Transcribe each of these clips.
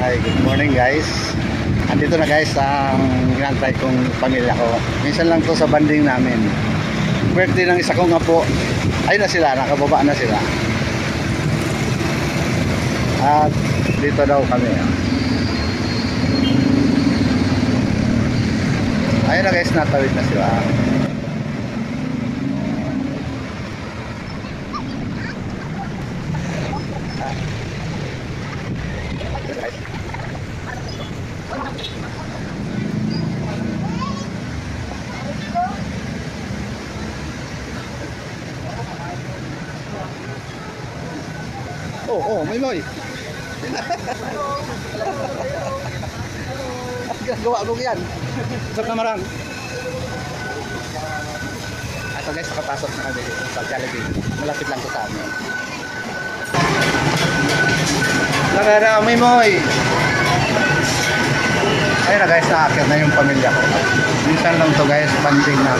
Hi, good morning guys. Andito na guys ang ginantay kong pamilya ko. Minsan lang to sa banding namin. Birthday ng isa kong apo. Ayun na sila, nakababa na sila. At dito daw kami. Ayun na guys, natawid na sila. May moy. Gawa ko yan. Sa kamarang. Ito guys, nakapasok na kami sa Jollibee. Malapit lang ko sa amin. May moy. Ayun na guys, nakakit na yung pamilya ko. Minsan lang to guys, banding na.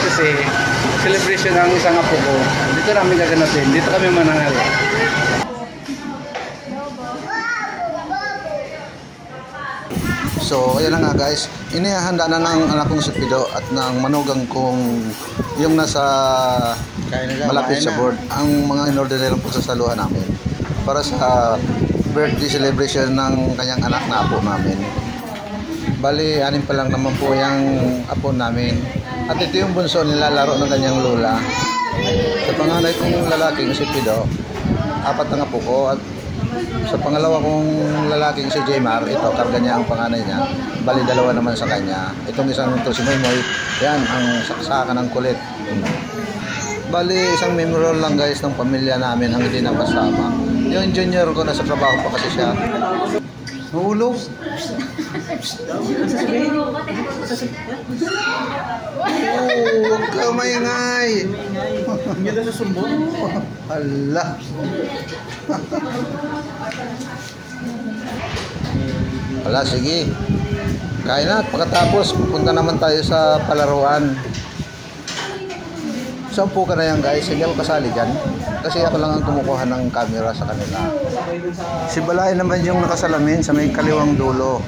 Kasi celebration ng isang apo ko. Dito namin gaganatin. Dito kami manangali. So, ayan na nga guys, inihahanda na ng anak kong si Pido at ng manugang kong yung nasa malapit sa board ang mga in-order nilang pagsasaluhan namin para sa birthday celebration ng kanyang anak na apo namin. Bali, 6 pa lang naman po yung apo namin at ito yung bunso nilalaro ng kanyang lola. Sa panganay kong lalaking si Pido, 4 ang apo ko at sa pangalawa kong lalaking si Jmar, ito karga niya ang panganay niya. Bali 2 naman sa kanya. Itong isang ito si Moymoy, yan ang saksakan ng kulit. Bali isang memorial lang guys ng pamilya namin ang hindi nakasama. Yung junior ko nasa trabaho pa kasi siya. Hulog. Huwag ka maingay. Hindi na susumbong. Hala. Wala, sige. Kain na. Pagkatapos, pupunta naman tayo sa palaruan. Saan po ka na yan guys? Hindi ako kasali dyan. Kasi ako lang ang kumukuha ng camera sa kanila. Si Balay naman yung nakasalamin sa may kaliwang dulo.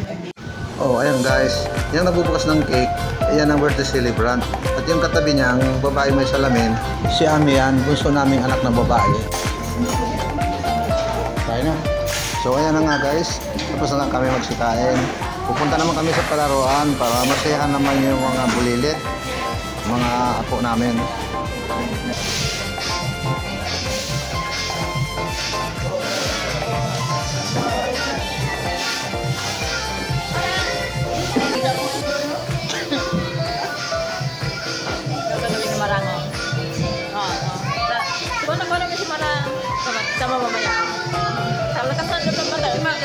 Oh, ayan guys. Yung nagbubukas ng cake, ayan ang birthday celebrant. At yung katabi niyang babae may salamin, si Ami yan, bunso naming anak na babae. Kain na. So ayan na nga guys. Tapos na kami magsikain. Pupunta naman kami sa palaruan para masayahan naman yung mga bulilit, mga apo namin. Sama mamaya. Salah kan ada teman tak mak.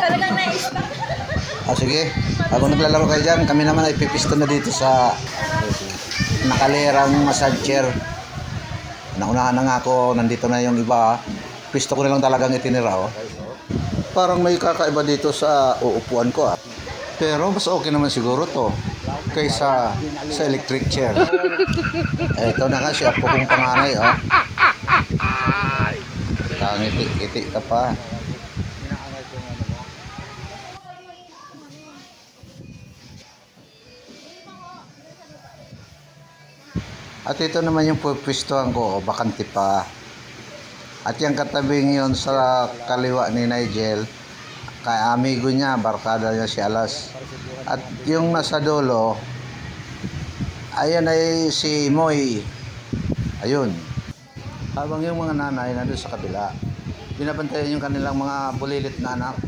Talagang nice. Sige, habang naglalaro kayo dyan, kami naman ay pipisto na dito sa nakalerang massage chair. Naunahan na nga ako, nandito na yung iba. Pisto ko na lang talagang itinira. Parang may kakaiba dito sa uupuan ko. Pero mas okay naman siguro to kaysa sa electric chair. Ito na nga siya po kong panganay. Ngiti-ngiti ka pa. At ito naman yung pupwistuhan ko, bakante pa. At yung katabing yun sa kaliwa ni Nigel, kay amigo niya, barkada niya si Alas. At yung nasa dulo, ayan ay si Moy. Ayun. Habang yung mga nanay nandun sa kabila, binabantayan yung kanilang mga bulilit na anak.